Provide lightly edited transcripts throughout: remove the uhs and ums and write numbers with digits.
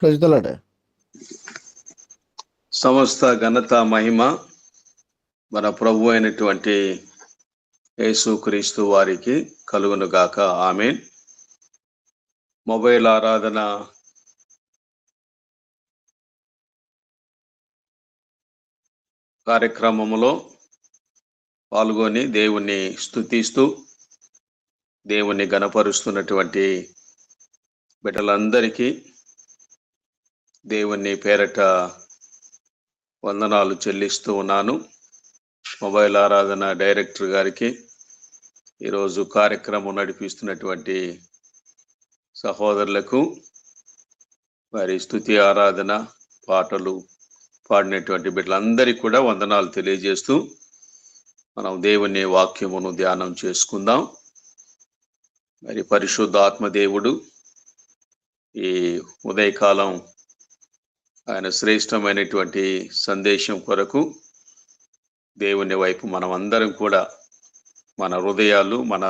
ప్రజలాడే సమస్త ఘనత మహిమ మన ప్రభు అయినటువంటి యేసుక్రీస్తు వారికి కలుగును గాక. ఆమేన్. మొబైల్ ఆరాధన కార్యక్రమములో పాల్గొని దేవుణ్ణి స్తుతిస్తూ దేవుణ్ణి గణపరుస్తున్నటువంటి బిడ్డలందరికీ దేవుని పేరట వందనాలు చెల్లిస్తూ ఉన్నాను. మొబైల్ ఆరాధన డైరెక్టర్ గారికి, ఈరోజు కార్యక్రమం నడిపిస్తున్నటువంటి సహోదరులకు, వారి స్తుతి ఆరాధన పాటలు పాడినటువంటి బిడ్డలందరికీ కూడా వందనాలు తెలియజేస్తూ మనం దేవుని వాక్యమును ధ్యానం చేసుకుందాం. మరి పరిశుద్ధ ఆత్మదేవుడు ఈ ఉదయకాలం ఆయన శ్రేష్టమైనటువంటి సందేశం కొరకు దేవుని వైపు మనం అందరం కూడా మన హృదయాలు, మన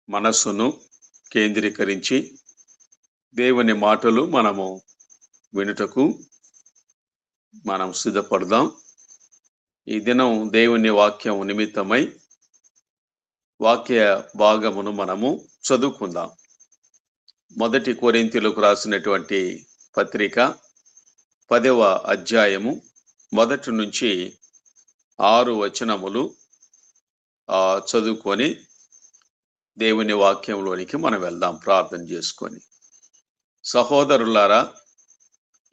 మనస్సును కేంద్రీకరించి దేవుని మాటలు మనము వినుటకు మనం సిద్ధపడదాం. ఈ దినం దేవుని వాక్యం నిమిత్తమై వాక్య భాగమును మనము చదువుకుందాం. 1 కొరింథీయులకు రాసినటువంటి పత్రిక 10వ అధ్యాయము 1 నుంచి 6 వచనములు చదువుకొని దేవుని వాక్యంలోనికి మనం వెళ్దాం ప్రార్థన చేసుకొని. సహోదరులారా,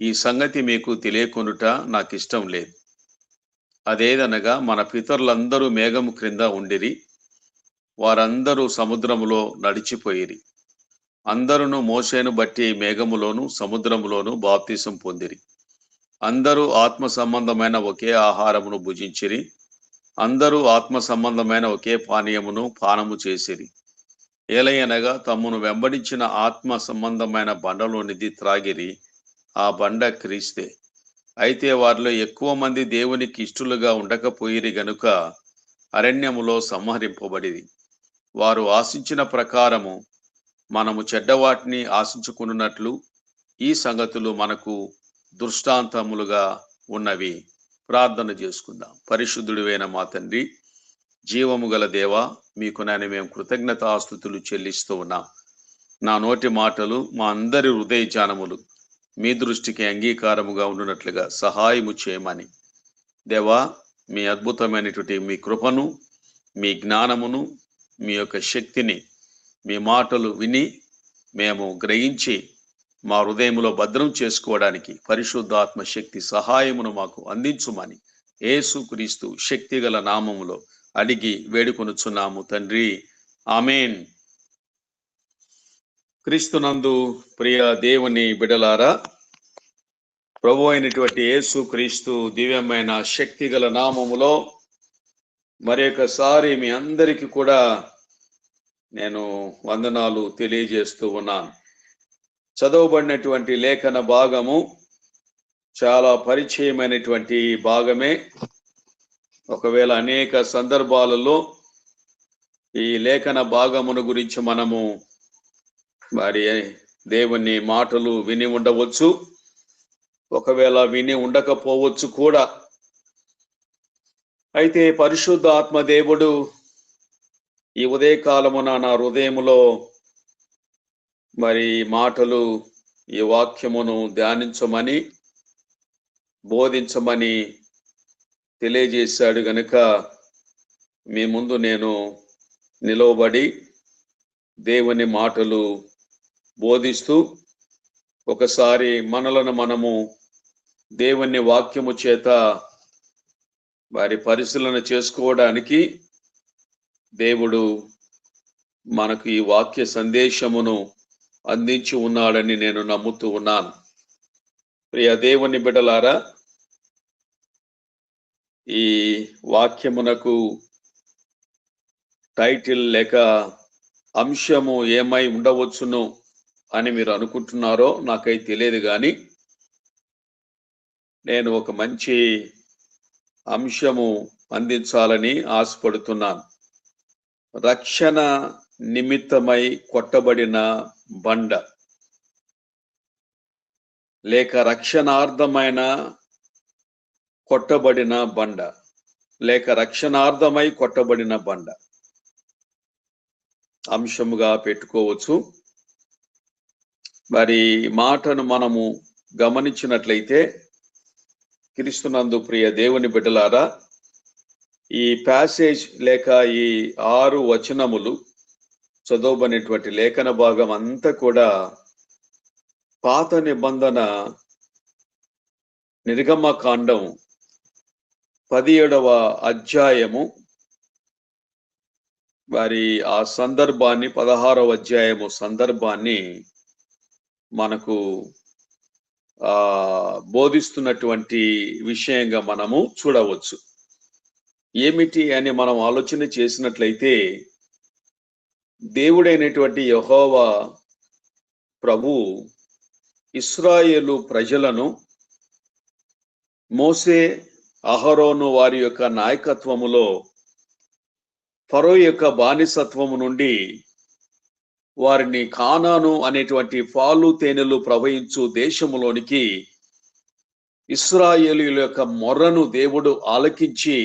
ఈ సంగతి మీకు తెలియకొనుట నాకు ఇష్టం లేదు. అదేదనగా మన పితరులందరూ మేఘము క్రింద ఉండిరి, వారందరూ సముద్రములో నడిచిపోయిరి. అందరూ మోషేను బట్టి మేఘములోను సముద్రములోను బాప్తిసం పొందిరి. అందరూ ఆత్మ సంబంధమైన ఒకే ఆహారమును భుజించిరి. అందరూ ఆత్మ సంబంధమైన ఒకే పానీయమును పానము చేసిరి. ఏలయనగా తమ్మును వెంబడించిన ఆత్మ సంబంధమైన బండలోనిది త్రాగిరి. ఆ బండ క్రీస్తే. అయితే వారిలో ఎక్కువ మంది దేవునికి ఇష్టలుగా ఉండకపోయిరి గనుక అరణ్యములో సంహరింపబడిరి. వారు ఆశించిన ప్రకారము మనము చెడ్డవాటిని ఆశించుకున్నట్లు ఈ సంగతులు మనకు దృష్టాంతములుగా ఉన్నవి. ప్రార్థన చేసుకుందాం. పరిశుద్ధుడివైన మా తండ్రి, జీవము గల దేవా, మీకు మేము కృతజ్ఞతాస్తుతులు చెల్లిస్తూ ఉన్నాం. నా నోటి మాటలు, మా అందరి హృదయ ధ్యానములు మీ దృష్టికి అంగీకారముగా ఉండునట్లుగా సహాయము చేయమని దేవా, మీ అద్భుతమైనటువంటి మీ కృపను, మీ జ్ఞానమును, మీ యొక్క శక్తిని, మీ మాటలు విని మేము గ్రహించి మా హృదయములో భద్రం చేసుకోవడానికి పరిశుద్ధాత్మ శక్తి సహాయమును మాకు అందించుమని యేసుక్రీస్తు శక్తిగల నామములో అడిగి వేడుకొనుచున్నాము తండ్రి. ఆమేన్. క్రీస్తునందు ప్రియ దేవుని బిడలారా, ప్రభు అయినటువంటి యేసుక్రీస్తు దివ్యమైన శక్తిగల నామములో మరొకసారి మీ అందరికీ కూడా నేను వందనాలు తెలియజేస్తూ ఉన్నాను. చదవబడినటువంటి లేఖన భాగము చాలా పరిచయమైనటువంటి భాగమే. ఒకవేళ అనేక సందర్భాలలో ఈ లేఖన భాగమును గురించి మనము మరి దేవుని మాటలు విని ఉండవచ్చు, ఒకవేళ విని ఉండకపోవచ్చు కూడా. అయితే పరిశుద్ధ ఆత్మదేవుడు ఈ ఉదయకాలమున నా హృదయములో మరి మాటలు, ఈ వాక్యమును ధ్యానించమని, బోధించమని తెలియజేశాడు గనుక మీ ముందు నేను నిలవబడి దేవుని మాటలు బోధిస్తూ ఒకసారి మనలను మనము దేవుని వాక్యము చేత వారి పరిశీలన చేసుకోవడానికి దేవుడు మనకు ఈ వాక్య సందేశమును అందించి ఉన్నాడని నేను నమ్ముతూ ఉన్నాను. ప్రియ దేవుని బిడ్డలారా, ఈ వాక్యమునకు టైటిల్ లేక అంశము ఏమై ఉండవచ్చును అని మీరు అనుకుంటున్నారో నాకైతే తెలియదు, కానీ నేను ఒక మంచి అంశము అందించాలని ఆశపడుతున్నాను. రక్షణ నిమిత్తమై కొట్టబడిన బండ. లేక రక్షణార్థమైన కొట్టబడిన బండ, లేక రక్షణార్థమై కొట్టబడిన బండ అంశముగా పెట్టుకోవచ్చు. మరి మాటను మనము గమనించినట్లయితే క్రీస్తునందు ప్రియ దేవుని బిడ్డలారా, ఈ ప్యాసేజ్ లేక ఈ 6 వచనములు చదవబడినటువంటి లేఖన భాగం అంతా కూడా పాత నిబంధన నిర్గమకాండం 17వ అధ్యాయము మరి ఆ సందర్భాన్ని 16వ అధ్యాయము సందర్భాన్ని మనకు బోధిస్తున్నటువంటి విషయంగా మనము చూడవచ్చు. ఏమిటి అని మనం ఆలోచన చేసినట్లయితే, దేవుడైనటువంటి యెహోవా ప్రభు ఇశ్రాయేలు ప్రజలను మోసే, అహరోను వారి యొక్క నాయకత్వములో ఫరో యొక్క బానిసత్వము నుండి వారిని కానాను అనేటువంటి పాలు తేనెలు ప్రవహించు దేశములోనికి ఇశ్రాయేలీయుల యొక్క మొర్రను దేవుడు ఆలకించి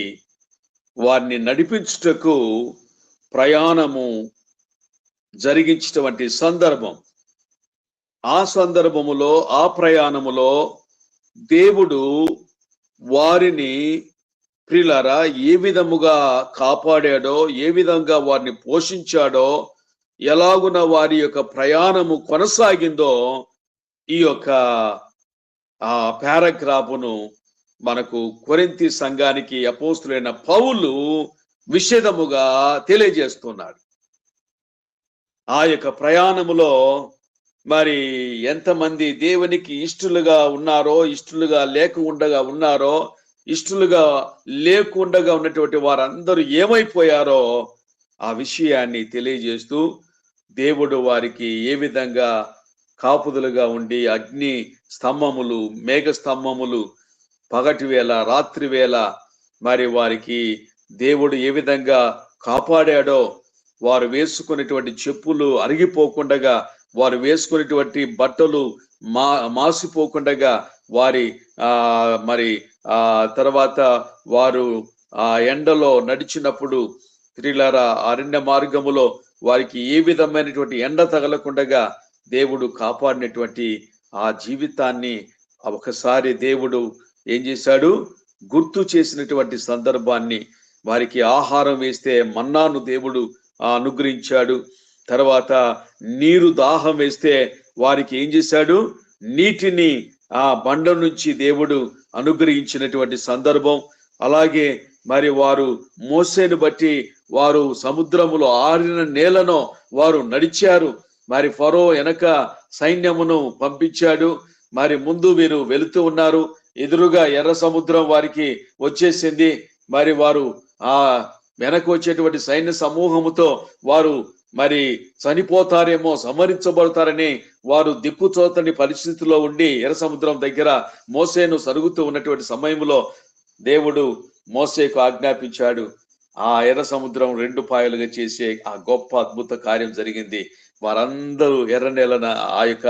వారిని నడిపించుటకు ప్రయాణము జరిగించినటువంటి సందర్భం. ఆ సందర్భములో, ఆ ప్రయాణములో దేవుడు వారిని ప్రియులారా ఏ విధముగా కాపాడాడో, ఏ విధంగా వారిని పోషించాడో, ఎలాగున వారి యొక్క ప్రయాణము కొనసాగిందో ఈ యొక్క పారాగ్రాఫును మనకు కొరింథీ సంఘానికి అపోస్తులైన పౌలు విషదముగా తెలియజేస్తున్నాడు. ఆ యొక్క ప్రయాణములో మరి ఎంతమంది దేవునికి ఇష్టలుగా ఉన్నారో, ఇష్టలుగా ఉన్నారో, ఇష్టలుగా లేకుండగా ఉన్నటువంటి వారందరూ ఏమైపోయారో ఆ విషయాన్ని తెలియజేస్తూ, దేవుడు వారికి ఏ విధంగా కాపుదలుగా ఉండి అగ్ని స్తంభములు, మేఘ స్తంభములు పగటి వేళ, రాత్రి వేళ మరి వారికి దేవుడు ఏ విధంగా కాపాడాడో, వారు వేసుకునేటువంటి చెప్పులు అరిగిపోకుండగా, వారు వేసుకునేటువంటి బట్టలు మాసిపోకుండగా, వారి మరి తర్వాత వారు ఎండలో నడిచినప్పుడు స్త్రీలారా అరణ్య మార్గములో వారికి ఏ విధమైనటువంటి ఎండ తగలకుండగా దేవుడు కాపాడినటువంటి ఆ జీవితాన్ని ఒకసారి దేవుడు ఏం చేశాడు, గుర్తు చేసినటువంటి సందర్భాన్ని, వారికి ఆహారం వేస్తే మన్నాను దేవుడు అనుగ్రహించాడు. తర్వాత నీరు దాహం వేస్తే వారికి ఏం చేశాడు, నీటిని ఆ బండ నుంచి దేవుడు అనుగ్రహించినటువంటి సందర్భం. అలాగే మరి వారు మోసేను బట్టి వారు సముద్రములో ఆరిన నేలను వారు నడిచారు. మరి ఫరో వెనక సైన్యమును పంపించాడు. మరి ముందు వీరు వెళుతూ ఉన్నారు, ఎదురుగా ఎర్ర సముద్రం వారికి వచ్చేసింది. మరి వారు వెనక వచ్చేటువంటి సైన్య సమూహముతో వారు మరి చనిపోతారేమో, సంహరించబడతారని వారు దిక్కుచోతని పరిస్థితిలో ఉండి ఎర్ర సముద్రం దగ్గర మోసేను సరుగుతూ ఉన్నటువంటి సమయంలో దేవుడు మోసేకు ఆజ్ఞాపించాడు. ఆ ఎర్ర సముద్రం 2 పాయలుగా చేసే ఆ గొప్ప అద్భుత కార్యం జరిగింది. వారందరూ ఎర్ర నేలన, ఆ యొక్క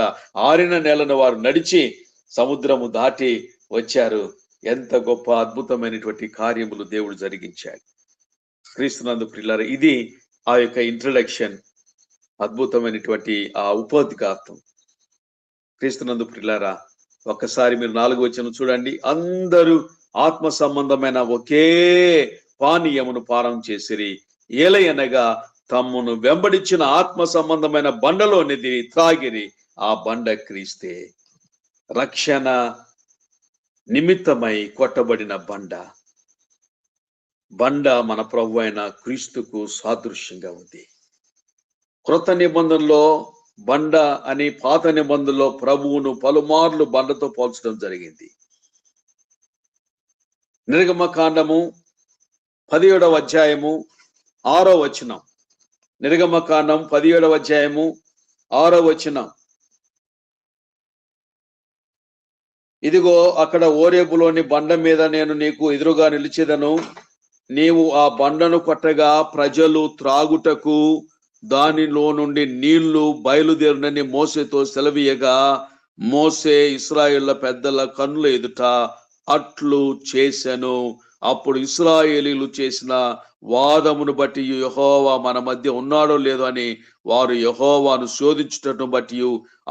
ఆరిన నేలను వారు నడిచి సముద్రము దాటి వచ్చారు. ఎంత గొప్ప అద్భుతమైనటువంటి కార్యములు దేవుడు జరిగించాడు. క్రీస్తునందు ప్రియులారా, ఇది ఆ యొక్క ఇంట్రడక్షన్, అద్భుతమైనటువంటి ఆ ఉపోద్ఘాతం. క్రీస్తునందు ప్రియులారా, ఒక్కసారి మీరు 4వ వచనం చూడండి. అందరూ ఆత్మ సంబంధమైన ఒకే పానీయమును పానం చేసిరి, ఏలయనగా తమ్మును వెంబడించిన ఆత్మ సంబంధమైన బండలోనిది త్రాగిరి, ఆ బండ క్రీస్తే. రక్షణ నిమిత్తమై కొట్టబడిన బండ మన ప్రభు అయిన క్రీస్తుకు సాదృశ్యంగా ఉంది. క్రొత్త నిబంధనలో బండ అని, పాత నిబంధనలో ప్రభువును పలుమార్లు బండతో పోల్చడం జరిగింది. నిర్గమకాండము 17వ అధ్యాయము 6వ వచనం. నిర్గమకాండం 17వ అధ్యాయము 6వ వచనం. ఇదిగో అక్కడ ఓరేబులోని బండ మీద నేను నీకు ఎదురుగా నిలిచేదను, నీవు ఆ బండను కొట్టగా ప్రజలు త్రాగుటకు దానిలో నుండి నీళ్లు బయలుదేరునని మోసేతో సెలవీయగా మోసే ఇశ్రాయేళ్ల పెద్దల కన్నుల ఎదుట అట్లు చేసెను. అప్పుడు ఇశ్రాయేలీలు చేసిన వాదమును బట్టి యెహోవా మన మధ్య ఉన్నాడో లేదో అని వారు యెహోవాను శోధించుటను బట్టి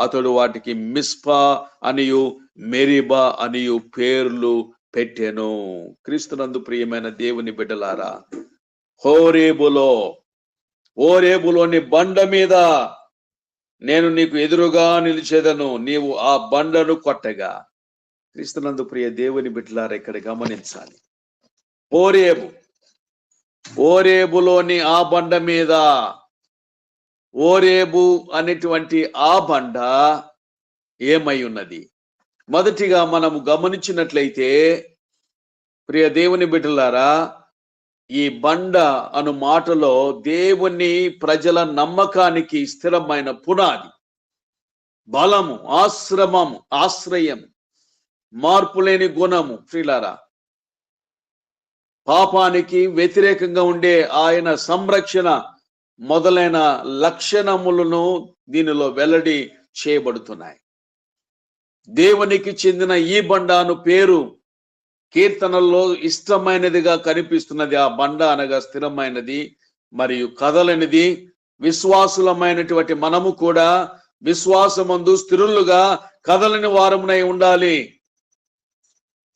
అతడు వాటికి మిస్పా అనియు మెరీబా అనియు పేర్లు పెట్టెను. క్రీస్తునందు ప్రియమైన దేవుని బిడ్డలారా, ఓరేబులోని బండ మీద నేను నీకు ఎదురుగా నిలిచేదను, నీవు ఆ బండను కొట్టగా. క్రీస్తునందు ప్రియ దేవుని బిడ్డలారా, ఇక్కడ గమనించాలి. ఓరేబులోని ఆ బండ మీద, ఓరేబు అనేటువంటి ఆ బండ ఏమై ఉన్నది? మొదటిగా మనము గమనించినట్లయితే ప్రియ దేవుని బిడ్డలారా, ఈ బండ అను మాటలో దేవుని ప్రజల నమ్మకానికి స్థిరమైన పునాది, బలము, ఆశ్రయం, మార్పులేని గుణము. ప్రియులారా, పాపానికి వ్యతిరేకంగా ఉండే ఆయన సంరక్షణ మొదలైన లక్షణములను దీనిలో వెల్లడి చేయబడుతున్నాయి. దేవునికి చెందిన ఈ బండను పేరు కీర్తనల్లో ఇష్టమైనదిగా కనిపిస్తున్నది. ఆ బండ అనగా స్థిరమైనది మరియు కదలనిది. విశ్వాసులమైనటువంటి మనము కూడా విశ్వాసమందు స్థిరులుగా కదలని వారమునై ఉండాలి.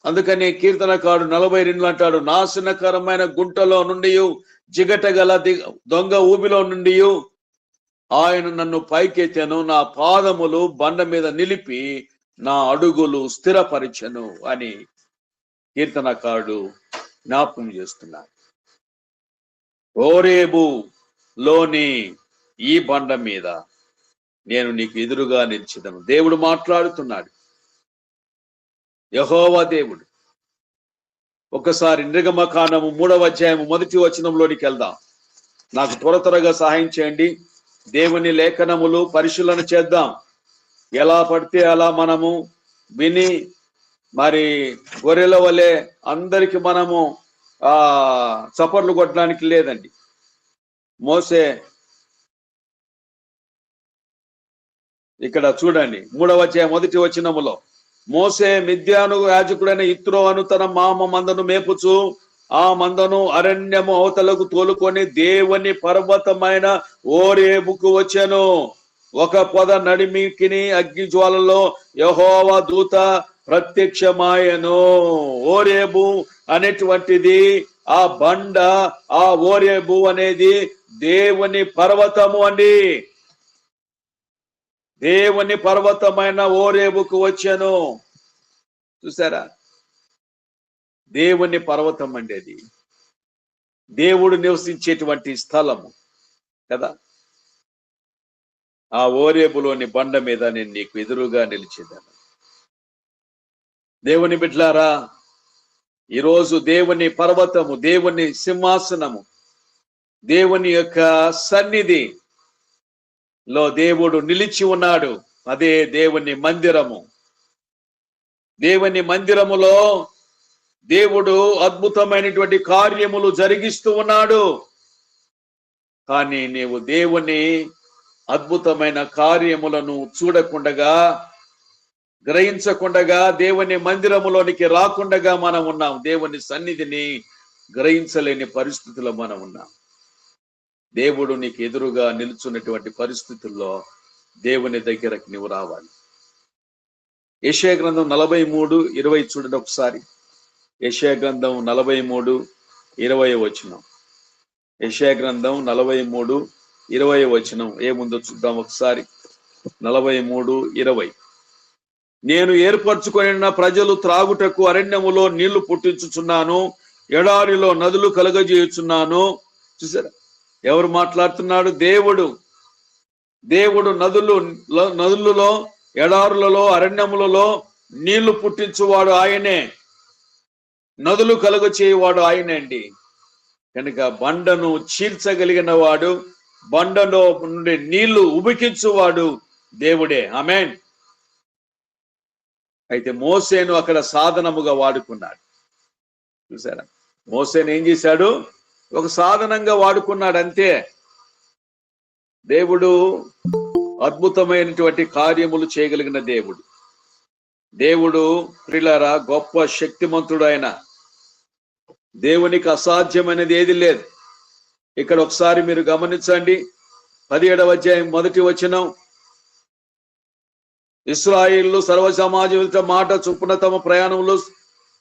అందుకని కీర్తనకారుడు 42 అంటాడు, నాశనకరమైన గుంటలో నుండి, జిగటగల దొంగ ఊబిలో నుండి ఆయన నన్ను పైకెత్తెను, నా పాదములు బండ మీద నిలిపి నా అడుగులు స్థిరపరిచెను అని కీర్తనకారుడు జ్ఞాపకం చేస్తున్నాడు. ఓరేబు లోని ఈ బండ మీద నేను నీకు ఎదురుగా నిలిచెదను. దేవుడు మాట్లాడుతున్నాడు, యెహోవా దేవుడు. ఒకసారి నిర్గమకాండము 3వ అధ్యాయము 1వ వచనంలోనికి వెళ్దాం. నాకు త్వరగా సహాయం చేయండి. దేవుని లేఖనములు పరిశీలన చేద్దాం. ఎలా పడితే అలా మనము విని మరి గొర్రెల వలె అందరికి మనము చప్పర్లు కొట్టడానికి లేదండి. మోసే ఇక్కడ చూడండి, 3వ అధ్యాయం 1వ వచనములో, మోసే మిద్యాను యాజకుడైన యిత్రో అను తన మామ మందను మేపుచు ఆ మందను అరణ్యము అవతలకు తోలుకొని దేవుని పర్వతమైన ఓరేబుకు వచ్చెను. ఒక పొద నడిమికిని అగ్ని జ్వాలలో యెహోవా దూత ప్రత్యక్షమాయను. ఓరేబు అనేటువంటిది ఆ బండ, ఆ ఓరేబు అనేది దేవుని పర్వతము అండి. దేవుని పర్వతమైన ఓరేబుకు వచ్చాను. చూసారా, దేవుని పర్వతం అండి అది. దేవుడు నివసించేటువంటి స్థలము కదా. ఆ ఓరేబులోని బండ మీద నేను నీకు ఎదురుగా నిలిచేదాను. దేవుని బిడ్డలారా, ఈరోజు దేవుని పర్వతము, దేవుని సింహాసనము, దేవుని యొక్క సన్నిధి లో దేవుడు నిలిచి ఉన్నాడు. అదే దేవుని మందిరము. దేవుని మందిరములో దేవుడు అద్భుతమైనటువంటి కార్యములు జరిగిస్తూ ఉన్నాడు. కానీ నీవు దేవుని అద్భుతమైన కార్యములను చూడకుండగా, గ్రహించకుండగా, దేవుని మందిరములోనికి రాకుండగా మనం ఉన్నాం. దేవుని సన్నిధిని గ్రహించలేని పరిస్థితుల్లో మనం ఉన్నాం. దేవుడు నీకు ఎదురుగా నిలుచున్నటువంటి పరిస్థితుల్లో దేవుని దగ్గరకు నువ్వు రావాలి. యెషయా గ్రంథం 43:20 చూడండి ఒకసారి. యెషయా గ్రంథం 43:20 వచనం. యెషయా గ్రంథం 43:20 వచనం ఏముందో చూద్దాం ఒకసారి. 43:20. నేను ఏర్పరచుకొనిన ప్రజలు త్రాగుటకు అరణ్యములో నీళ్లు పుట్టించుచున్నాను, ఎడారిలో నదులు కలుగజేయుచున్నాను. చూసారా, ఎవరు మాట్లాడుతున్నాడు? దేవుడు నదులలో, ఎడారులలో, అరణ్యములలో నీళ్లు పుట్టించువాడు ఆయనే. నదులు కలుగ చేయవాడు ఆయనే అండి. కనుక బండను చీల్చగలిగిన వాడు, బండలో నుండి నీళ్లు ఉబికించువాడు దేవుడే. ఆమేన్. అయితే మోసేను అక్కడ సాధనముగా వాడుకున్నాడు. చూసారా, మోసేను ఏం చేశాడు? ఒక సాధనంగా వాడుకున్నాడు అంతే. దేవుడు అద్భుతమైనటువంటి కార్యములు చేయగలిగిన దేవుడు. దేవుడు ప్రియులారా గొప్ప శక్తిమంతుడు. ఆయన దేవునికి అసాధ్యమైనది ఏది లేదు. ఇక్కడ ఒకసారి మీరు గమనించండి, 17వ అధ్యాయం 1వ వచనం. ఇశ్రాయేలు సర్వ సమాజం మాట చొప్పున తమ ప్రయాణంలో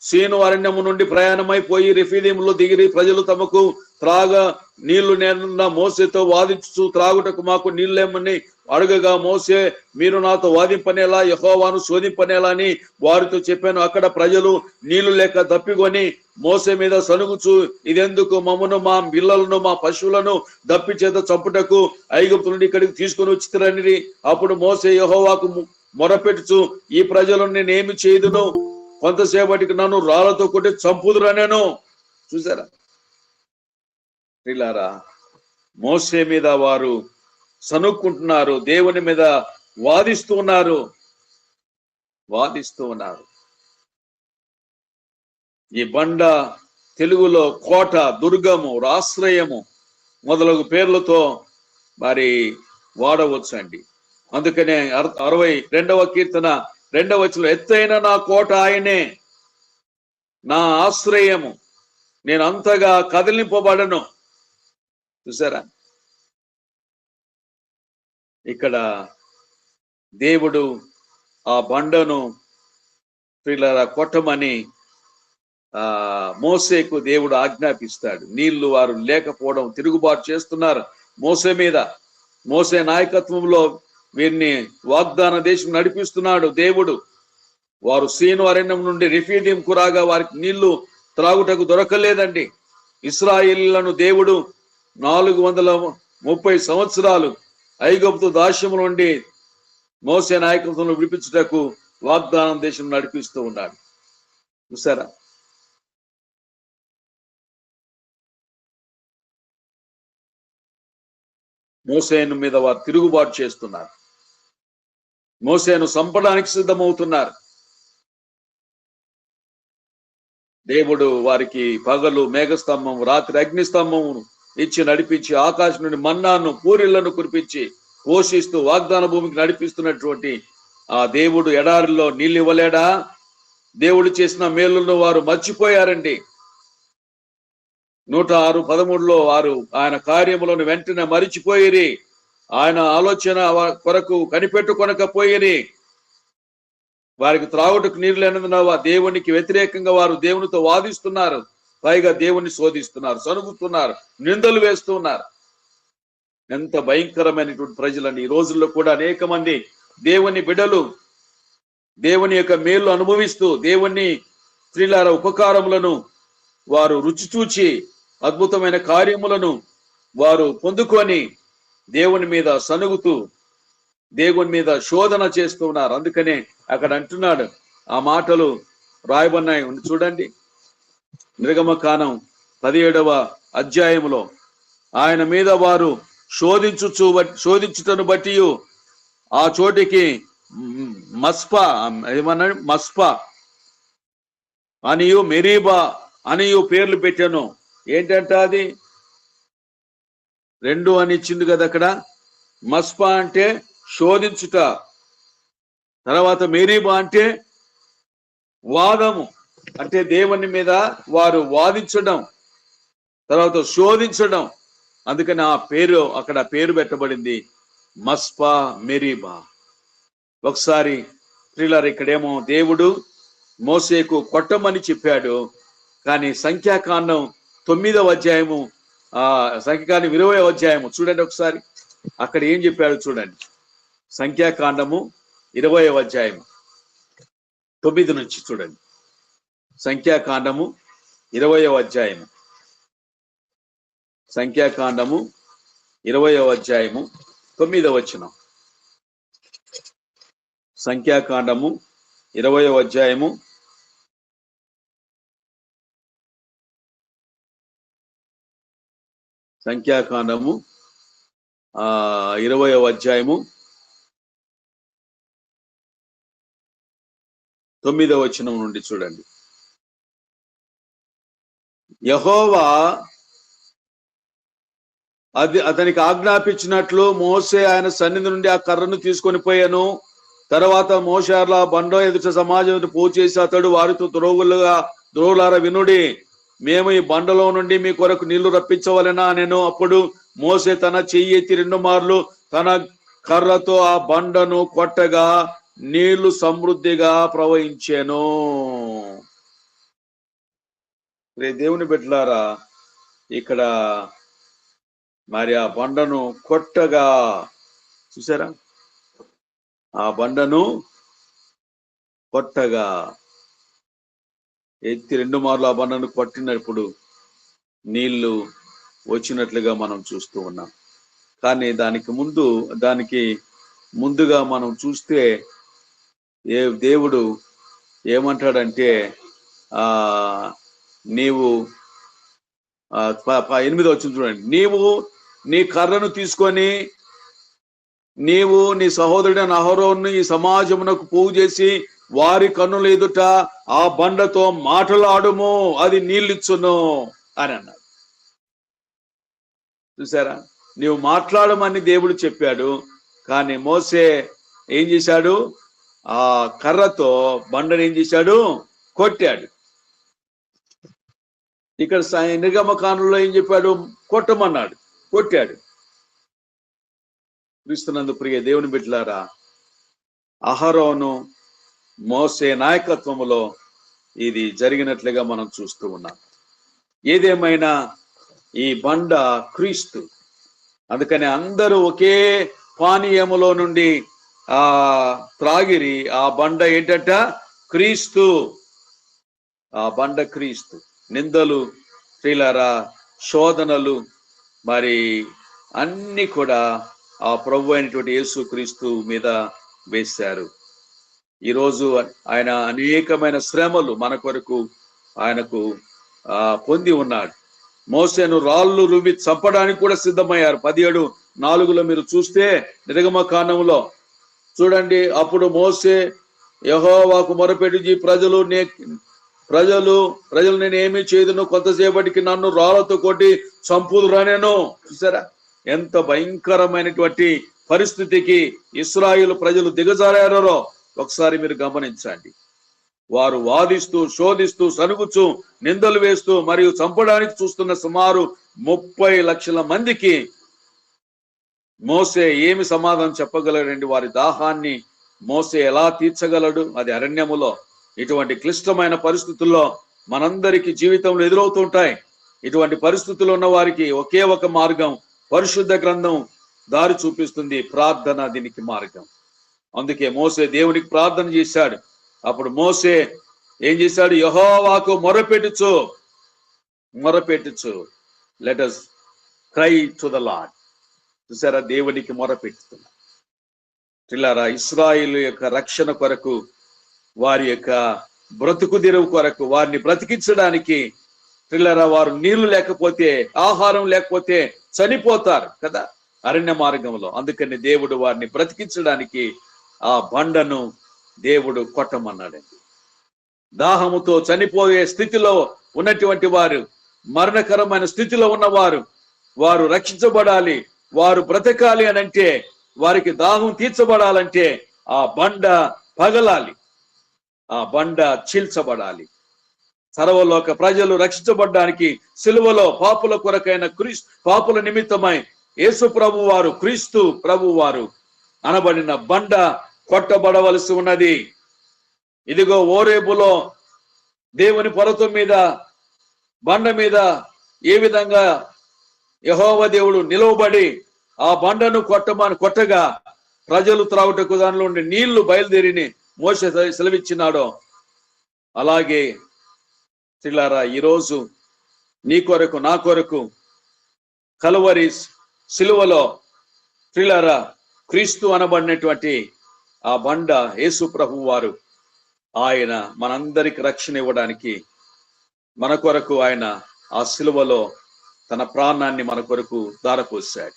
సీను అరణ్యము నుండి ప్రయాణమైపోయి రెఫీదీములో దిగిరి. ప్రజలు తమకు త్రాగ నీళ్లు నేనున్న మోసేతో వాదించు త్రాగుటకు మాకు నీళ్ళేమని అడుగగా, మోసే మీరు నాతో వాదింపనేలా యెహోవాను శోధింపనేలా అని వారితో చెప్పాను. అక్కడ ప్రజలు నీళ్లు లేక దప్పికొని మోసే మీద సనుగుచు, ఇదెందుకు? మమ్మను మా పిల్లలను మా పశువులను దప్పి చేత చంపుటకు ఐగుప్తు నుండి ఇక్కడికి తీసుకొని వచ్చిరని. అప్పుడు మోసే యెహోవాకు మొరపెట్టుచు, ఈ ప్రజలను నేనేమి చేయుదును? కొంతసేపటికి నన్ను రాళ్లతో కొట్టి చంపుదురనేను. చూసారా ప్రియులారా, మోసే మీద వారు సనుక్కుంటున్నారు, దేవుని మీద వాదిస్తూ ఉన్నారు. ఈ బండ తెలుగులో కోట, దుర్గము, ఆశ్రయము మొదలగు పేర్లతో మరి వాడవచ్చు అండి. అందుకనే 62వ కీర్తన 2వ వచనంలో, ఎత్తైన నా కోట ఆయనే, నా ఆశ్రయము, నేను అంతగా కదిలింపబడను. చూసారా, ఇక్కడ దేవుడు ఆ బండను పిల్లల కొట్టమని మోసేకు దేవుడు ఆజ్ఞాపిస్తాడు. నీళ్లు వారు లేకపోవడం, తిరుగుబాటు చేస్తున్నారు మోసే మీద. మోసే నాయకత్వంలో వీరిని వాగ్దాన దేశం నడిపిస్తున్నాడు దేవుడు. వారు సీను అరణ్యం నుండి రెఫీదీంకు రాగా వారికి నీళ్లు త్రాగుటకు దొరకలేదండి. ఇశ్రాయేలీయులను దేవుడు 430 సంవత్సరాలు ఐగుప్తు దాస్యము నుండి మోసే నాయకత్వంలో విడిపించుటకు వాగ్దానం దేశం నడిపిస్తూ ఉన్నాడు. చూసారా, మోసేను మీద వారు తిరుగుబాటు చేస్తున్నారు. మోసేను చంపడానికి సిద్ధమవుతున్నారు. దేవుడు వారికి పగలు మేఘస్తంభం, రాత్రి అగ్నిస్తంభమును ఇచ్చి నడిపించి, ఆకాశం నుండి మన్నాను పూరిళ్లను కురిపించి పోషిస్తూ వాగ్దాన భూమికి నడిపిస్తున్నటువంటి ఆ దేవుడు ఎడారిలో నీళ్ళు ఇవ్వలేడా? దేవుడు చేసిన మేలులను వారు మర్చిపోయారండి. 106:13 వారు ఆయన కార్యములను వెంటనే మరిచిపోయిరి, ఆయన ఆలోచన కొరకు కనిపెట్టుకొనకపోయిరి. వారికి త్రాగుటకు నీరు లేనందున దేవునికి వ్యతిరేకంగా వారు దేవునితో వాదిస్తున్నారు, పైగా దేవుని శోధిస్తున్నారు, సనుగుతున్నారు, నిందలు వేస్తున్నారు. ఎంత భయంకరమైనటువంటి ప్రజలని. ఈ రోజుల్లో కూడా అనేక మంది దేవుని బిడ్డలు దేవుని యొక్క మేలు అనుభవిస్తూ దేవుని స్త్రీలార ఉపకారములను వారు రుచి చూచి అద్భుతమైన కార్యములను వారు పొందుకొని దేవుని మీద సనుగుతూ దేవుని మీద శోధన చేస్తూ ఉన్నారు. అందుకనే అక్కడ అంటున్నాడు, ఆ మాటలు రాయబడినాయి చూడండి. నిర్గమకాండం 17వ అధ్యాయములో ఆయన మీద వారు శోధించుటను బట్టి ఆ చోటికి మస్పా అనియు మెరీబా అనియు పేర్లు పెట్టాను. ఏంటంట అది? 2 అని ఇచ్చింది కదా అక్కడ. మస్పా అంటే శోధించుట, తర్వాత మెరీబా అంటే వాదము, అంటే దేవుని మీద వారు వాదించడం, తర్వాత శోధించడం. అందుకని ఆ పేరు అక్కడ పేరు పెట్టబడింది మస్పా మెరీబా. ఒకసారి ప్రియులారా, ఇక్కడేమో దేవుడు మోసేకు కొట్టమని చెప్పాడు, కానీ సంఖ్యాకాండం 9వ అధ్యాయము సంఖ్యాకాండం 20వ అధ్యాయము చూడండి ఒకసారి, అక్కడ ఏం చెప్పాడు చూడండి. సంఖ్యాకాండము 20వ అధ్యాయము 9 నుంచి చూడండి. సంఖ్యాకాండము 20వ అధ్యాయము, సంఖ్యాకాండము 20వ అధ్యాయము 9వ వచనం. సంఖ్యాకాండము 20వ అధ్యాయము సంఖ్యాకాండము 20వ అధ్యాయము 9వ వచనం నుండి చూడండి. యెహోవా అతనికి ఆజ్ఞాపించినట్లు మోసే ఆయన సన్నిధి నుండి ఆ కర్రను తీసుకొని పోయాను. తర్వాత మోషేర్ల బండ ఎదుట సమాజం పూజ చేసి అతడు వారితో ద్రోవులారా వినుడి, మేము ఈ బండలో నుండి మీ కొరకు నీళ్లు రప్పించవలెనా నేను. అప్పుడు మోసే తన చెయ్యి ఎత్తి 2 మార్లు తన కర్రతో ఆ బండను కొట్టగా నీళ్లు సమృద్ధిగా ప్రవహించెను. దేవుని బిడ్డలారా, ఇక్కడ మరి ఆ బండను కొట్టగా చూసారా, ఆ బండను కొట్టగా ఎత్తి 2 మార్లు ఆ బండను కొట్టినప్పుడు నీళ్లు వచ్చినట్లుగా మనం చూస్తూ ఉన్నాం. కానీ దానికి ముందుగా మనం చూస్తే దేవుడు ఏమంటాడంటే, నీవు 8వ వచనం చూడండి, నీవు నీ కర్రను తీసుకొని నీవు నీ సహోదరుడైన అహరోను ఈ సమాజమునకు పోగు చేసి వారి కన్నుల ఎదుట ఆ బండతో మాటలాడుము, అది నీళ్ళిచ్చును అని అన్నాడు. చూసారా, నీవు మాట్లాడమని దేవుడు చెప్పాడు. కానీ మోసే ఏం చేశాడు, ఆ కర్రతో బండను ఏం చేశాడు, కొట్టాడు. ఇక్కడ నిర్గమకాండంలో ఏం చెప్పాడు, కొట్టమన్నాడు, కొట్టాడు. క్రీస్తునందు ప్రియ దేవుని బిడ్డలారా, అహరోను మోసే నాయకత్వములో ఇది జరిగినట్లుగా మనం చూస్తూ ఉన్నాం. ఏదేమైనా ఈ బండ క్రీస్తు, అందుకని అందరూ ఒకే పానీయములో నుండి త్రాగిరి. ఆ బండ ఏంటంట, క్రీస్తు. ఆ బండ క్రీస్తు. నిందలు, ప్రియులారా, శోధనలు, మరి అన్ని కూడా ఆ ప్రభు అయినటువంటి యేసు క్రీస్తు మీద వేశారు. ఈరోజు ఆయన అనేకమైన శ్రమలు మన కొరకు ఆయనకు పొంది ఉన్నాడు. మోసేను రాళ్ళు రువి చంపడానికి కూడా సిద్ధమయ్యారు. 17:4 మీరు చూస్తే నిర్గమకాండంలో చూడండి, అప్పుడు మోసే యెహోవాకు మొరపెట్టి ప్రజలు నేను ఏమీ చేయదును, కొంతసేపటికి నన్ను రాళ్లతో కొట్టి చంపుదురా నేను. చూసారా, ఎంత భయంకరమైనటువంటి పరిస్థితికి ఇశ్రాయేలు ప్రజలు దిగజారారో ఒకసారి మీరు గమనించండి. వారు వాదిస్తూ, శోధిస్తూ, సనుగుచూ, నిందలు వేస్తూ మరియు చంపడానికి చూస్తున్న సుమారు 30 లక్షల మందికి మోసే ఏమి సమాధానం చెప్పగలడండి? వారి దాహాన్ని మోసే ఎలా తీర్చగలడు? అది అరణ్యములో. ఇటువంటి క్లిష్టమైన పరిస్థితుల్లో మనందరికీ జీవితంలో ఎదురవుతుంటాయి. ఇటువంటి పరిస్థితుల్లో ఉన్న వారికి ఒకే ఒక మార్గం, పరిశుద్ధ గ్రంథం దారి చూపిస్తుంది, ప్రార్థన దీనికి మార్గం. అందుకే మోసే దేవునికి ప్రార్థన చేశాడు. అప్పుడు మోసే ఏం చేశాడు, యెహోవాకు మొరపెట్టుచు, let us cry to the lord. చూసారా, దేవునికి మొరపెట్టుతున్నా. పిల్లారా, ఇశ్రాయేలు యొక్క రక్షణ కొరకు, వారి యొక్క బ్రతుకు తెరువు కొరకు, వారిని బ్రతికించడానికి, పిల్లారా, వారు నీళ్లు లేకపోతే, ఆహారం లేకపోతే చనిపోతారు కదా అరణ్య మార్గంలో. అందుకని దేవుడు వారిని బ్రతికించడానికి ఆ బండను దేవుడు కొట్టమన్నాడండి. దాహముతో చనిపోయే స్థితిలో ఉన్నటువంటి వారు, మరణకరమైన స్థితిలో ఉన్నవారు, వారు రక్షించబడాలి, వారు బ్రతకాలి అని అంటే, వారికి దాహం తీర్చబడాలంటే ఆ బండ పగలాలి, ఆ బండ చీల్చబడాలి. సర్వలోక ప్రజలు రక్షించబడ్డానికి సిలువలో పాపుల కొరకైన పాపుల నిమిత్తమై యేసు ప్రభు వారు, క్రీస్తు ప్రభు వారు అనబడిన బండ కొట్టబడవలసి ఉన్నది. ఇదిగో ఓరేబులో దేవుని పర్వతం మీద బండ మీద ఏ విధంగా యెహోవా దేవుడు నిలవబడి ఆ బండను కొట్టగా ప్రజలు త్రాగుటకు దానిలో ఉండే నీళ్లు బయలుదేరిని మోసే సెలవిచ్చినాడో, అలాగే పిల్లారా, ఈరోజు నీ కొరకు, నా కొరకు కలువరి సిలువలో పిల్లారా క్రీస్తు అనబడినటువంటి ఆ బండ యేసు ప్రభు వారు, ఆయన మనందరికి రక్షణ ఇవ్వడానికి మన కొరకు ఆయన ఆ సిలువలో తన ప్రాణాన్ని మన కొరకు దారపోశాడు.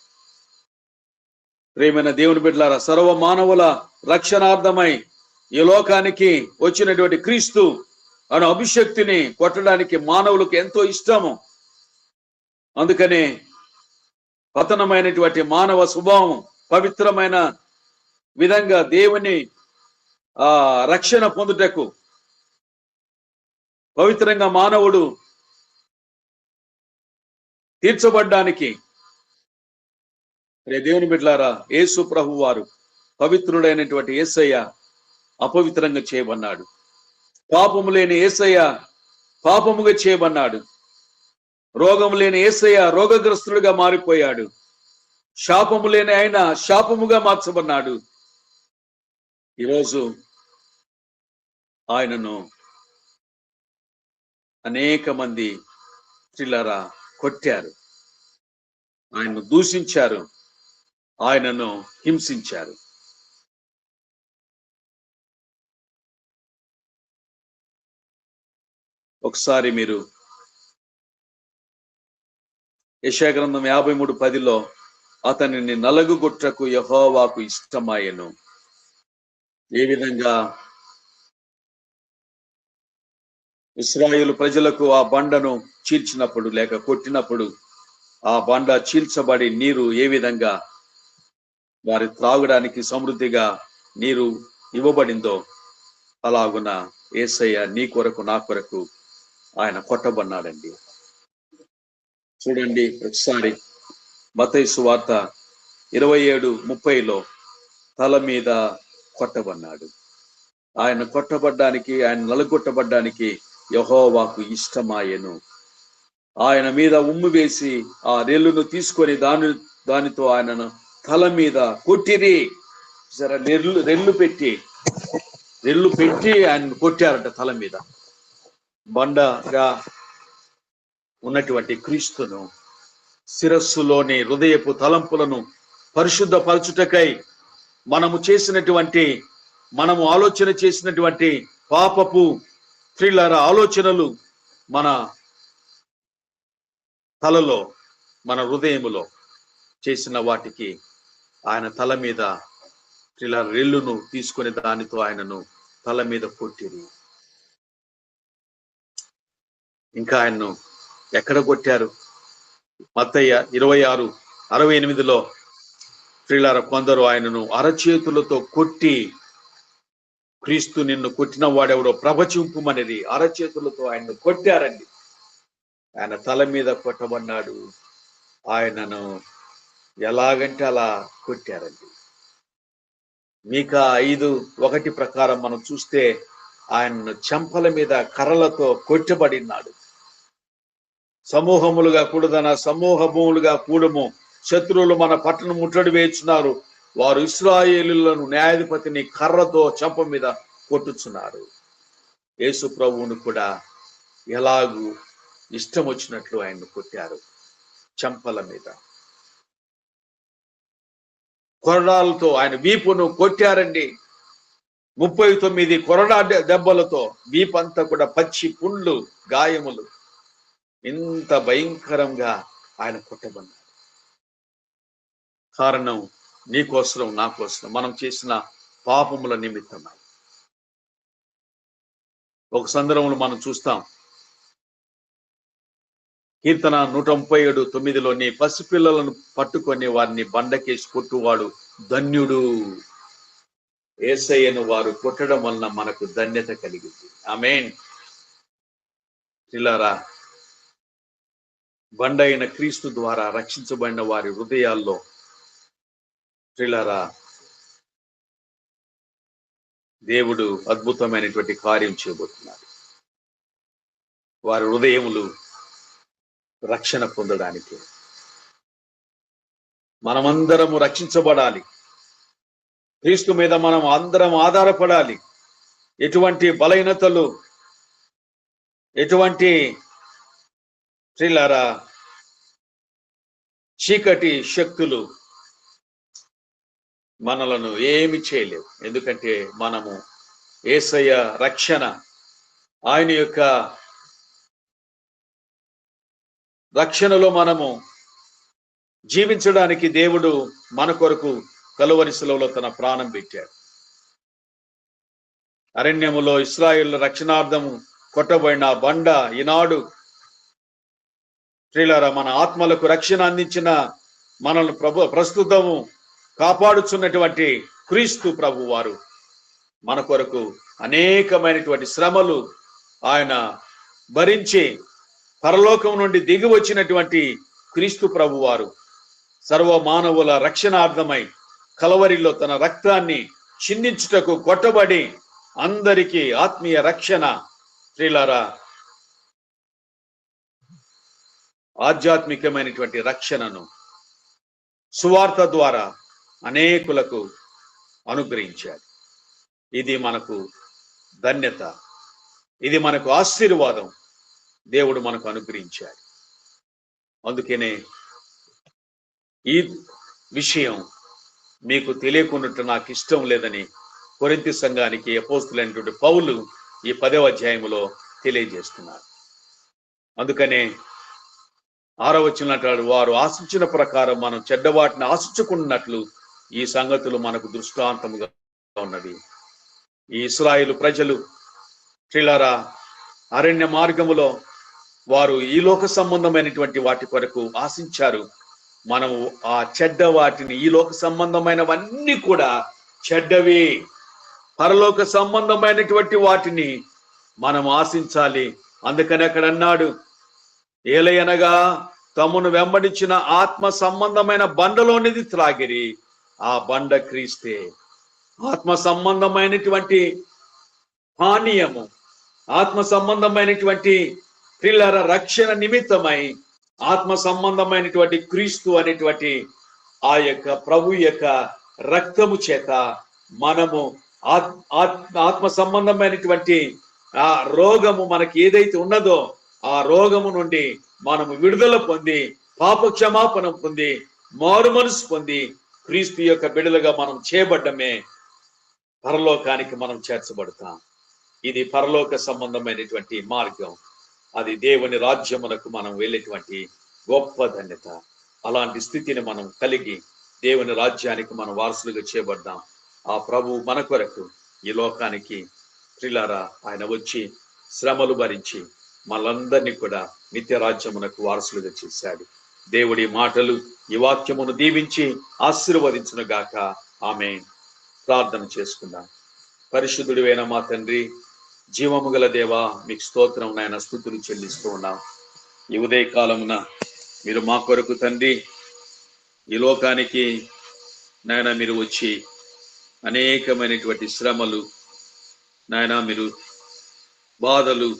ప్రియమైన దేవుని బిడ్డలారా, సర్వ మానవుల రక్షణార్థమై ఈ లోకానికి వచ్చినటువంటి క్రీస్తు అను అభిషక్తిని కొట్టడానికి మానవులకు ఎంతో ఇష్టము. అందుకనే పతనమైనటువంటి మానవ స్వభావం పవిత్రమైన విధంగా దేవుని రక్షణ పొందుటకు, పవిత్రంగా మానవుడు తీర్చబడ్డానికి దేవుని బిడ్డలారా, యేసు ప్రభు వారు పవిత్రుడైనటువంటి యేసయ్య అపవిత్రంగా చేయబడ్డాడు. పాపము లేని యేసయ్య పాపముగా చేయబడ్డాడు. రోగము లేని యేసయ్య రోగగ్రస్తుడుగా మారిపోయాడు. శాపము లేని ఆయన శాపముగా మార్చబడ్డాడు. ఈరోజు ఆయనను అనేక మంది స్త్రీలారా కొట్టారు, ఆయనను దూషించారు, ఆయనను హింసించారు. ఒకసారి మీరు యెషయా గ్రంథం 53:10లో అతనిని నలుగుగొట్టుటకు యెహోవాకు ఇష్టమాయెను. ఏ విధంగా ఇశ్రాయేలు ప్రజలకు ఆ బండను చీల్చినప్పుడు లేక కొట్టినప్పుడు ఆ బండ చీల్చబడి నీరు ఏ విధంగా వారి త్రాగడానికి సమృద్ధిగా నీరు ఇవ్వబడిందో అలాగున యేసయ్య నీ కొరకు నా కొరకు ఆయన కొట్టబడ్డాడండి. చూడండి ఒకసారి మత్తయి సువార్త 27:30లో తల మీద కొట్టబడ్డాడు. ఆయన కొట్టబడ్డానికి, ఆయన నలుగొట్టబడ్డానికి యెహోవాకు ఇష్టమాయెను. ఆయన మీద ఉమ్ము వేసి ఆ రెల్లును తీసుకొని దానితో ఆయనను తల మీద కొట్టిరి. రెల్లు పెట్టి ఆయన కొట్టారట తల మీద. బండగా ఉన్నటువంటి క్రీస్తును శిరస్సులోని హృదయపు తలంపులను పరిశుద్ధపరచుటకై మనము ఆలోచన చేసినటువంటి పాపపు స్త్రీలార ఆలోచనలు మన తలలో, మన హృదయములో చేసిన వాటికి ఆయన తల మీద స్త్రీలార రెల్లును తీసుకొని దానితో ఆయనను తల మీద కొట్టిరి. ఇంకా ఆయన్ను ఎక్కడ కొట్టారు? మత్తయి 26:68లో స్త్రీలార కొందరు ఆయనను అరచేతులతో కొట్టి, క్రీస్తు నిన్ను కొట్టిన వాడెవడో ప్రవచింపుమనేది అరచేతులతో ఆయన్ను కొట్టారండి. ఆయన తల మీద కొట్టబడ్డాడు. ఆయనను ఎలాగంటే అలా కొట్టారండి. మీకా 5:1 ప్రకారం మనం చూస్తే ఆయనను చెంపల మీద కర్రలతో కొట్టబడినాడు. సమూహములుగా కూడము, శత్రువులు మన పట్టణం ముట్టడి వేస్తున్నారు, వారు ఇశ్రాయేలులను న్యాయాధిపతిని కర్రతో చెంప మీద కొట్టుచున్నారు. యేసు ప్రభువును కూడా ఎలాగూ ఇష్టం వచ్చినట్లు ఆయన్ను కొట్టారు, చెంపల మీద. కొరడాలతో ఆయన వీపును కొట్టారండి. 39 కొరడా దెబ్బలతో వీపంతా కూడా పచ్చి పుండ్లు, గాయములు. ఇంత భయంకరంగా ఆయన కొట్టబడ్డాడు. కారణం నీ కోసం, నా కోసం, మనం చేసిన పాపముల నిమిత్తమై. ఒక సందర్భంలో మనం చూస్తాం, కీర్తన 137:9లో నీ పసిపిల్లలను పట్టుకొని వారిని బండకేసి కొట్టువాడు ధన్యుడు. యేసయ్యను వారు కొట్టడం వలన మనకు ధన్యత కలిగింది. ఆమేన్. పిల్లరా, బండ అయిన క్రీస్తు ద్వారా రక్షించబడిన వారి హృదయాల్లో పిల్లరా దేవుడు అద్భుతమైనటువంటి కార్యం చేయబోతున్నాడు. వారి హృదయములు రక్షణ పొందడానికి మనమందరము రక్షించబడాలి. క్రీస్తు మీద మనం అందరం ఆధారపడాలి. ఎటువంటి బలహీనతలు, ఎటువంటి స్త్రీలారా చీకటి శక్తులు మనలను ఏమి చేయలేవు. ఎందుకంటే మనము యేసయ్య రక్షణ, ఆయన యొక్క రక్షణలో మనము జీవించడానికి దేవుడు మన కొరకు కలువరి శిలువలో తన ప్రాణం పెట్టాడు. అరణ్యములో ఇశ్రాయేలు రక్షణార్థము కొట్టబడిన బండ ఈనాడు స్త్రీలారా మన ఆత్మలకు రక్షణ అందించిన, మనల్ని ప్రస్తుతము కాపాడుచున్నటువంటి క్రీస్తు ప్రభు వారు మన కొరకు అనేకమైనటువంటి శ్రమలు ఆయన భరించి పరలోకం నుండి దిగి వచ్చినటువంటి క్రీస్తు ప్రభువారు సర్వ మానవుల రక్షణార్థమై కలవరిలో తన రక్తాన్ని చిందించుటకు కొట్టబడి అందరికీ ఆత్మీయ రక్షణ, ప్రియులారా, ఆధ్యాత్మికమైనటువంటి రక్షణను సువార్త ద్వారా అనేకులకు అనుగ్రహించాడు. ఇది మనకు ధన్యత, ఇది మనకు ఆశీర్వాదం దేవుడు మనకు అనుగ్రహించాడు. అందుకనే ఈ విషయం మీకు తెలియకుండా నాకు ఇష్టం లేదని కొరింథీ సంఘానికి అపోస్తలుడైనటువంటి పౌలు ఈ 10వ అధ్యాయంలో తెలియజేస్తున్నారు. అందుకనే 6వ వచనం, వారు ఆశించిన ప్రకారం మనం చెడ్డవాటిని ఆశించుకున్నట్లు ఈ సంగతులు మనకు దృష్టాంతముగా ఉన్నవి. ఈ ఇశ్రాయేలు ప్రజలు ప్రియులారా అరణ్య మార్గములో వారు ఈ లోక సంబంధమైనటువంటి వాటి కొరకు ఆశించారు. మనము ఆ చెడ్డ వాటిని, ఈ లోక సంబంధమైనవన్నీ కూడా చెడ్డవి, పరలోక సంబంధమైనటువంటి వాటిని మనం ఆశించాలి. అందుకని అక్కడ అన్నాడు, ఏలయనగా తమను వెంబడించిన ఆత్మ సంబంధమైన బండలోనిది త్రాగిరి, ఆ బండ క్రీస్తే. ఆత్మ సంబంధమైనటువంటి పానీయము, ఆత్మ సంబంధమైనటువంటి పిల్లల రక్షణ నిమిత్తమై ఆత్మ సంబంధమైనటువంటి క్రీస్తు అనేటువంటి ఆ యొక్క ప్రభు యొక్క రక్తము చేత మనము ఆత్మ సంబంధమైనటువంటి ఆ రోగము మనకి ఏదైతే ఉన్నదో ఆ రోగము నుండి మనము విడుదల పొంది, పాప క్షమాపణ పొంది, మారు మనసు పొంది క్రీస్తు యొక్క బిడ్డలుగా మనం చేయబడ్డమే పరలోకానికి మనం చేర్చబడతాం. ఇది పరలోక సంబంధమైనటువంటి మార్గం. అది దేవుని రాజ్యమునకు మనం వెళ్ళేటువంటి గొప్ప ధన్యత. అలాంటి స్థితిని మనం కలిగి దేవుని రాజ్యానికి మనం వారసులుగా చేయబడ్డాం. ఆ ప్రభు మన కొరకు ఈ లోకానికి ప్రియులారా ఆయన వచ్చి శ్రమలు భరించి మనందరినీ కూడా నిత్య రాజ్యమునకు వారసులుగా చేశాడు. దేవుడి మాటలు ఈ వాక్యమును దీవించి ఆశీర్వదించును గాక. ఆమేన్. ప్రార్థన చేసుకుందాం. పరిశుద్ధుడివైన మా తండ్రి, జీవము గల దేవా, మీకు స్తోత్రం నాయన, స్తుతులు చెల్లిస్తూ ఉన్నాం. ఈ ఉదయ కాలమున మీరు మా కొరకు తండ్రి ఈ లోకానికి నాయన మీరు వచ్చి అనేకమైనటువంటి శ్రమలు నాయన, మీరు బాధలు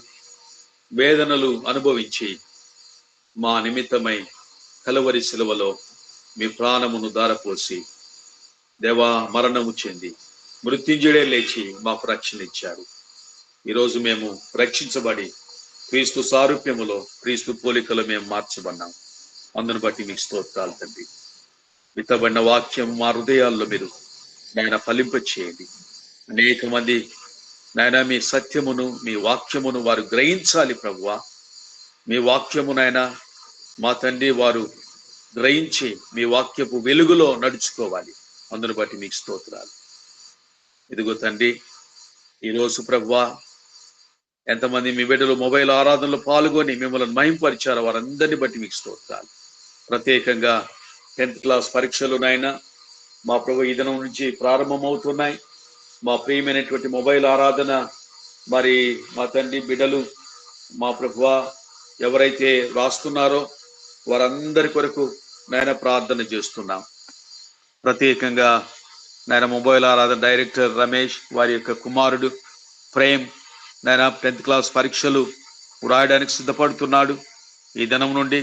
వేదనలు అనుభవించి మా నిమిత్తమై కలువరి శిలువలో మీ ప్రాణమును దారపోసి దేవా మరణము చెంది మృత్యుంజయుడే లేచి మాకు రక్షణ ఇచ్చారు. ఈరోజు మేము రక్షించబడి క్రీస్తు సారూప్యములో, క్రీస్తు పోలికలో మేము మార్చబడినాం. అందును బట్టి మీకు స్తోత్రాలు తండ్రి. విత్తబడిన వాక్యం మా హృదయాల్లో మీరు నాయన ఫలింప చేయండి. అనేక మంది నాయన మీ సత్యమును, మీ వాక్యమును వారు గ్రహించాలి ప్రభువా. మీ వాక్యమునైనా మా తండ్రి వారు గ్రహించి మీ వాక్యపు వెలుగులో నడుచుకోవాలి. అందును బట్టి మీకు స్తోత్రాలు. ఇదిగో తండ్రి, ఈరోజు ప్రభువా ఎంతమంది మీ బిడ్డలు మొబైల్ ఆరాధనలో పాల్గొని మిమ్మల్ని మహింపరిచారో వారందరినీ బట్టి మీకు స్తోత్రాలు. ప్రత్యేకంగా 10th క్లాస్ పరీక్షలు నాయన మా ప్రభు ఈ దినం నుంచి ప్రారంభమవుతున్నాయి. మా ప్రియమైనటువంటి మొబైల్ ఆరాధన మరి మా తండ్రి బిడ్డలు మా ప్రభువా ఎవరైతే రాస్తున్నారో వారందరి కొరకు నాయన ప్రార్థన చేస్తున్నాం. ప్రత్యేకంగా నాయన మొబైల్ ఆరాధన డైరెక్టర్ రమేష్ వారి యొక్క కుమారుడు ప్రేమ్ నాయన 10th క్లాస్ పరీక్షలు వ్రాయడానికి సిద్ధపడుతున్నాడు. ఈ దినం నుండి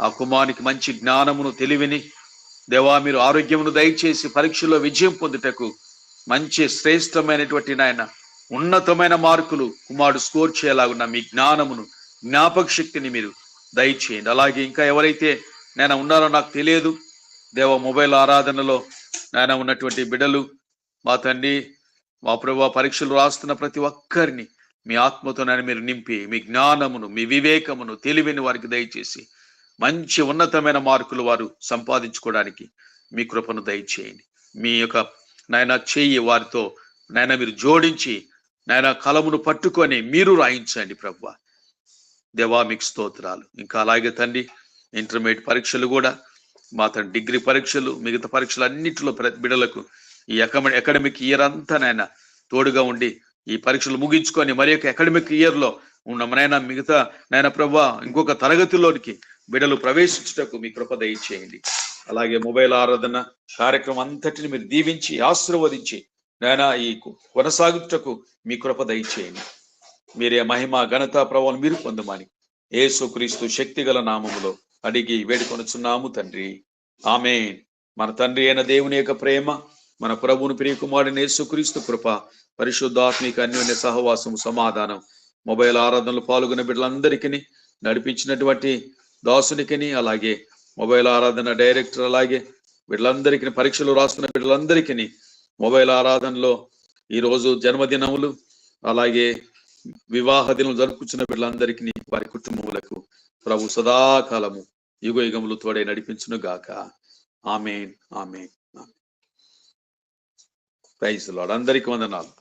ఆ కుమారునికి మంచి జ్ఞానమును, తెలివిని దేవా మీరు ఆరోగ్యమును దయచేసి పరీక్షలో విజయం పొందుటకు మంచి శ్రేష్టమైనటువంటి నాయన ఉన్నతమైన మార్కులు కుమారుడు స్కోర్ చేయలాగున్న మీ జ్ఞానమును, జ్ఞాపక శక్తిని మీరు దయచేయండి. అలాగే ఇంకా ఎవరైతే నేను ఉన్నారో నాకు తెలియదు దేవ మొబైల్ ఆరాధనలో నాయన ఉన్నటువంటి బిడ్డలు మా తండ్రి మా ప్రభు పరీక్షలు రాస్తున్న ప్రతి ఒక్కరిని మీ ఆత్మతో నాయన మీరు నింపి మీ జ్ఞానమును, మీ వివేకమును, తెలివిని వారికి దయచేసి మంచి ఉన్నతమైన మార్కులు వారు సంపాదించుకోవడానికి మీ కృపను దయచేయండి. మీ యొక్క నాయన చెయ్యి వారితో నాయన మీరు జోడించి నాయన కలమును పట్టుకొని మీరు రాయించండి ప్రభువా. దేవా మీకు స్తోత్రాలు. ఇంకా అలాగే తండ్రి ఇంటర్మీడియట్ పరీక్షలు కూడా మా తండ్రి డిగ్రీ పరీక్షలు మిగతా పరీక్షలు అన్నింటిలో బిడ్డలకు ఈ అకాడమిక్ ఇయర్ అంతా నాయన తోడుగా ఉండి ఈ పరీక్షలు ముగించుకొని మరి యొక్క అకాడమిక్ ఇయర్ లో ఉన్న నాయన మిగతా నాయన ప్రభా ఇంకొక తరగతిలోనికి బిడ్డలు ప్రవేశించుటకు మీ కృప దయచేయండి. అలాగే మొబైల్ ఆరాధన కార్యక్రమం అంతటిని మీరు దీవించి ఆశీర్వదించి నాయన ఈ కొనసాగుటకు మీ కృప దయచేయండి. మీరే మహిమ ఘనత ప్రభావం మీరు పొందమని యేసుక్రీస్తు శక్తిగల నామములో అడిగి వేడుకొనుచున్నాము తండ్రి, ఆమేన్. మన తండ్రి అయిన దేవుని యొక్క ప్రేమ, మన ప్రభువుని ప్రియకుమారుని యేసుక్రీస్తు కృప, పరిశుద్ధాత్మిక అన్యోన్య సహవాసము సమాధానం మొబైల్ ఆరాధనలు పాల్గొన్న బిడ్డలందరికీ, నడిపించినటువంటి దాసునికిని, అలాగే మొబైల్ ఆరాధన డైరెక్టర్, అలాగే వీళ్ళందరికీ, పరీక్షలు రాస్తున్న బిడ్డలందరికీ, మొబైల్ ఆరాధనలో ఈరోజు జన్మదినములు అలాగే వివాహ దినములు జరుపుకున్న బిడ్డలందరికీ, వారి కుటుంబములకు ప్రభు సదాకాలము యుగ యుగములు తోడే నడిపించును గాక. Amen, amen, amen. Praise the lord. అందరికీ వందనాలు.